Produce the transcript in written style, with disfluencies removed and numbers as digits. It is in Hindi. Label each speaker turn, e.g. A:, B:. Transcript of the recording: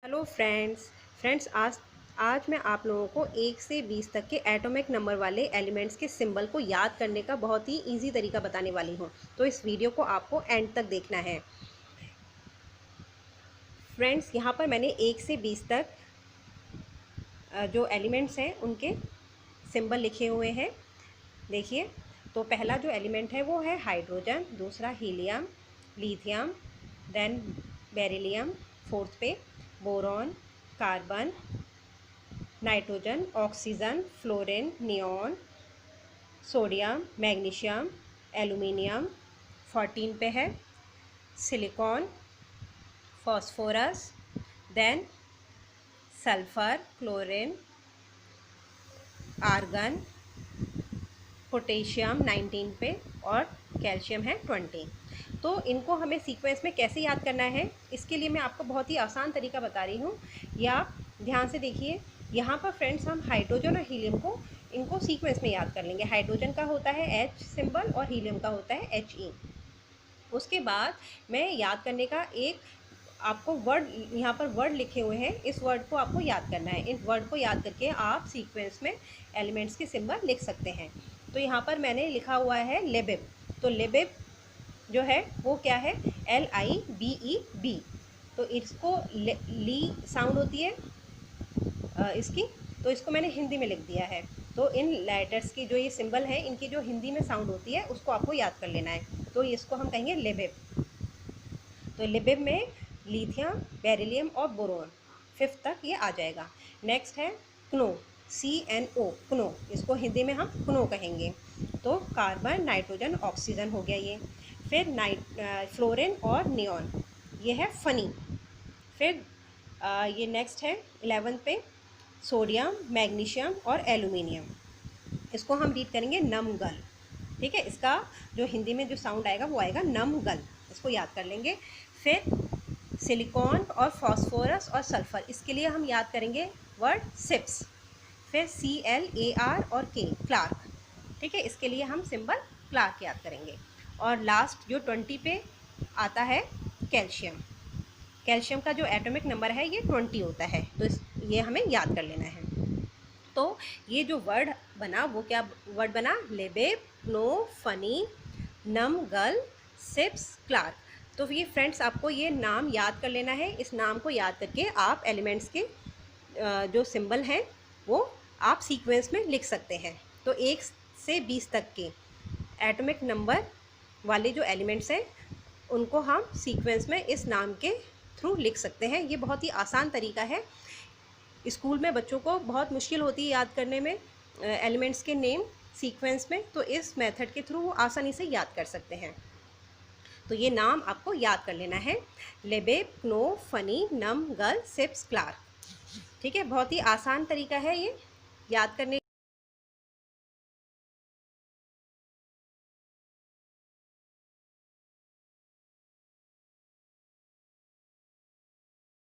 A: हेलो फ्रेंड्स आज आज मैं आप लोगों को 1 से 20 तक के एटॉमिक नंबर वाले एलिमेंट्स के सिंबल को याद करने का बहुत ही इजी तरीका बताने वाली हूँ। तो इस वीडियो को आपको एंड तक देखना है। फ्रेंड्स, यहाँ पर मैंने 1 से 20 तक जो एलिमेंट्स हैं उनके सिंबल लिखे हुए हैं। देखिए, तो पहला जो एलिमेंट है वो है हाइड्रोजन, दूसरा helium, lithium, then beryllium, fourth पे boron, carbon, nitrogen, oxygen, fluorine, neon, sodium, magnesium, aluminium. 14 पे है silicon, phosphorus, then sulphur, chlorine, argon, potassium 19 पे और कैल्शियम है 20। तो इनको हमें सीक्वेंस में कैसे याद करना है, इसके लिए मैं आपको बहुत ही आसान तरीका बता रही हूँ। या आप ध्यान से देखिए, यहाँ पर फ्रेंड्स हम हाइड्रोजन और हीलियम को इनको सीक्वेंस में याद कर लेंगे। हाइड्रोजन का होता है H सिंबल और हीलियम का होता है He। उसके बाद मैं याद करने का एक आपको वर्ड, यहाँ पर वर्ड लिखे हुए हैं, इस वर्ड को आपको याद करना है। इन वर्ड को याद करके आप सीक्वेंस में एलिमेंट्स के सिंबल लिख सकते हैं। तो यहाँ पर मैंने लिखा हुआ है लेबिब। तो लेबिब जो है वो क्या है, LIBEB। तो इसको ली साउंड होती है इसकी, तो इसको मैंने हिंदी में लिख दिया है। तो इन लेटर्स की जो ये सिंबल है, इनकी जो हिंदी में साउंड होती है उसको आपको याद कर लेना है। तो इसको हम कहेंगे लेबिब। तो लेबिब में लिथियम, बेरिलियम और बोरोन 5th तक ये आ जाएगा। नेक्स्ट है क्नो, CNO, क्नो, इसको हिंदी में हम क्नो कहेंगे। तो कार्बन, नाइट्रोजन, ऑक्सीजन हो गया ये। फिर फ्लोरीन और नियॉन, ये है फनी। फिर ये नेक्स्ट है 11th पे सोडियम, मैग्नीशियम और एल्यूमिनियम। इसको हम रीड करेंगे नमगल। ठीक है, इसका जो हिंदी में जो साउंड आएगा वो आएगा नमगल। इसको याद कर लेंगे। फिर सिलिकॉन और फॉस्फोरस और सल्फर, इसके लिए हम याद करेंगे वर्ड सिप्स। फिर CLAR और K, क्लार्क। ठीक है, इसके लिए हम सिंबल क्लार्क याद करेंगे। और लास्ट जो 20 पे आता है कैल्शियम। कैल्शियम का जो एटॉमिक नंबर है ये 20 होता है। तो ये हमें याद कर लेना है। तो ये जो वर्ड बना वो क्या वर्ड बना, लेबिब, क्नो, फनी, नमगल, सिप्स, क्लार्क। तो ये फ्रेंड्स आपको ये नाम याद कर लेना है। इस नाम को याद करके आप एलिमेंट्स के जो सिंबल हैं वो आप सीक्वेंस में लिख सकते हैं। तो 1 से 20 तक के एटॉमिक नंबर वाले जो एलिमेंट्स हैं उनको हम सीक्वेंस में इस नाम के थ्रू लिख सकते हैं। ये बहुत ही आसान तरीका है। स्कूल में बच्चों को बहुत मुश्किल होती है याद करने में एलिमेंट्स के नेम सीक्वेंस में, तो इस मेथड के थ्रू वो आसानी से याद कर सकते हैं। तो ये नाम आपको याद कर लेना है, लेबिब, क्नो, फनी, नम, गल, सिप्स, क्लार्क। ठीक है, बहुत ही आसान तरीका है ये याद करने